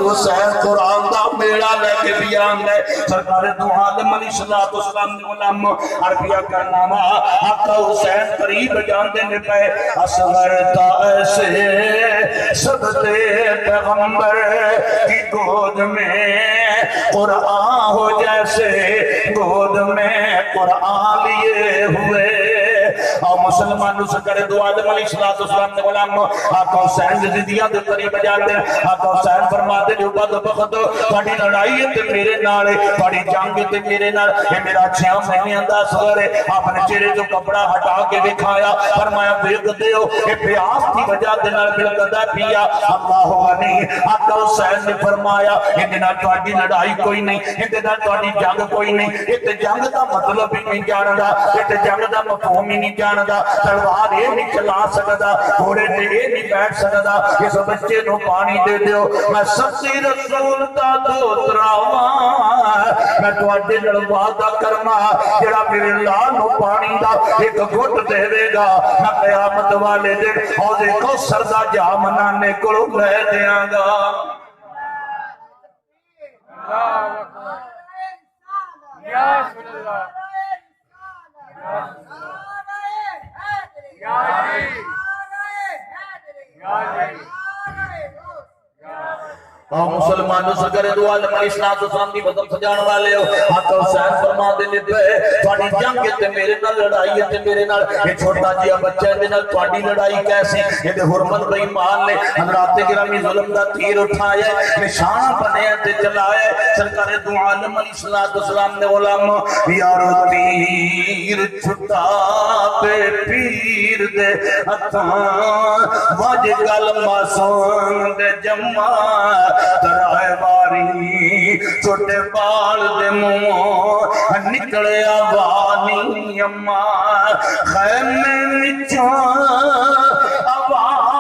حسین قرآن دا میڑا لے کے بھی آندا ہے سرکار دو عالم علیہ الصلوۃ والسلام نے غلام عربیہ کرنا وا آقا حسین قریب جاندے نے پے اصغر تا ایسے صدتے پیغمبر کی گود میں قرآن ہو جیسے گود میں قرآن لیے ہوئے اور مسلمانوں سے کرے دو عالم علیہ السلام نے غلام آقا حسین زدیاں دے قریب جاتے ہیں آقا حسین فرماتے جو بد بخت تھوڑی لڑائی تے میرے نال تھوڑی جنگ تے میرے نال یہ میرا 6 مہینے دا اصغر ہے آپ نے چہرے تو کپڑا ہٹا کے دکھایا فرمایا ویکھدے ہو یہ پیاس کی وجہ دے نال بلکدا پیا اللہ غنی آقا حسین نے فرمایا یہ نال تھوڑی لڑائی کوئی نہیں یہ نال تھوڑی جنگ کوئی نہیں یہ جنگ دا مطلب ہی نہیں جاندا یہ جنگ دا مفہوم ہی نہیں جاندا تلوار یہ نہیں چلا سکدا گھوڑے تے یہ نہیں بیٹھ سکدا اس بچے نو پانی دے دیو میں سچی رسول دا دوتراواں میں تواڈے نال وعدہ کرنا جڑا میرے لال نو پانی دا ایک گھٹ دے گا میں قیامت والے دن حوض کوثر دا جام نانے کولوں لے دیاں گا یا رسول اللہ اور مسلمانوں سے کرے دو عالم علیہ السلام کی بدم سجان والے ہو آقا حسین فرما دینے پہ تھوڑی جنگ تے میرے نال لڑائی تے میرے نال یہ چھوٹا جیا بچہ دے نال تھوڑی لڑائی کیسی یہ دے حرمت بے ایمان نے حضرات گرامی ظلم دا تیر اٹھایا نشان بنے تے چلایا سرکار دو عالم علیہ السلام نے غلام یارو تیر چھٹا پہ پیر دے ہتھاں واج گل معصوم دے جمع ترائے باری چھوٹے بال دے منہ نکلے آوانی اماں خیمے وچوں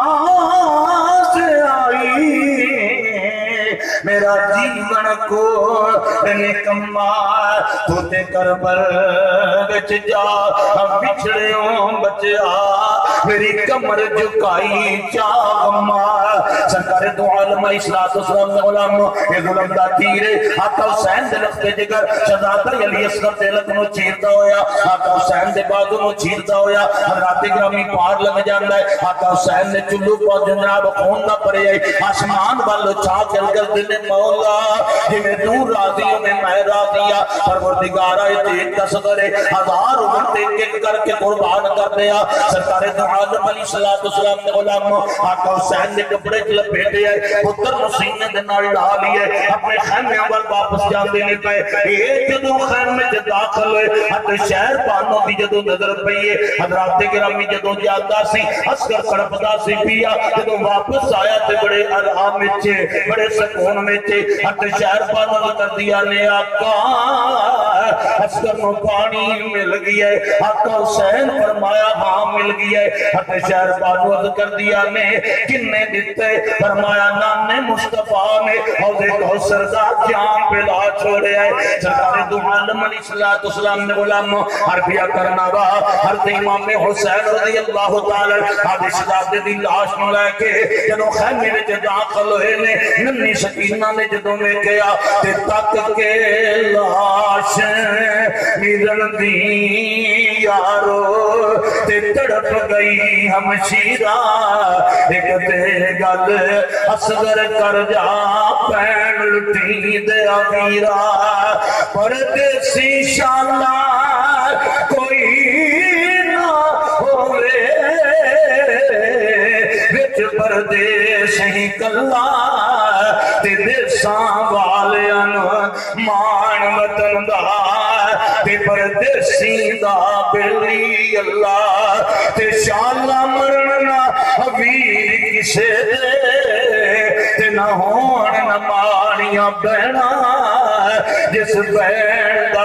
آواز آئی میرا جیون کو نکما تو تے کربل وچ جا بچھڑیوں بچیا میری کمر جھکائی چاغما سرکار دو عالم علیہ السلام نے غلام یہ ظلم دا تیر آقا حسین دے لخت جگر شہزادہ علی اصغر دے لک نو چیردا ہویا آقا حسین دے بازو نو چیردا ہویا حضرات گرامی پار لگ جاندا ہے آقا حسین نے چلو پا جناب خون نہ پڑے آسمان والو چھا چل کر دل مولا جویں تو راضی میں راضیا پروردگارا تیج کا صدر ہزار عمر ایک کر کے قربان کر دیا سرکار دو عالم علیہ السلام نے غلام آقا حسین نے کپڑے لپیٹے آئے پتر مسینے دے نال ڈال لیے اپنے خیمے پر واپس جان دینے پہ ایک جدو خیمے سے داخل ہوئے حتی شہر پانوں کی جدو نظر پئیے حضرات گرامی جدو جاتا سی اسکر کڑپتا سی پیا جدو واپس آیا تے بڑے آرام میں چھے بڑے سکون میں چھے حتی شہر پانوں کر دیا نے آقا اسکر نو پانی مل گیا ہے آقا حسین فرمایا ہاں مل گیا ہے حتی شہر پانوں کر دیا نے کنے دیتے فرمایا نانے مصطفیٰ نے حوض کوثر دا جام پلا چھوڑے آئے سرکار دو عالم علیہ السلام نے غلام عربیہ کرنا وا حضرت امام حسین رضی اللہ تعالی حادث شہزادے دی لاش نو لے کے جدو خیمے وچ داخل ہوئے نے ننی سکینہ نے جدو میں گیا تے تک کے لاش میرن دی یارو تے تڑپ گئی ہمشیرہ ایک دے گل اصغر کر جا پین لٹی دے آمیرہ پردیسی شالا کوئی نہ ہوئے بچ پردیس ہی کلا تے دیساں والیاں مان وطن دا تے پردیسی دا بلی اللہ تے شالا مرنا حبیب کسے دے تے نہ ہون نہ مانیاں بہنا جس بہن دا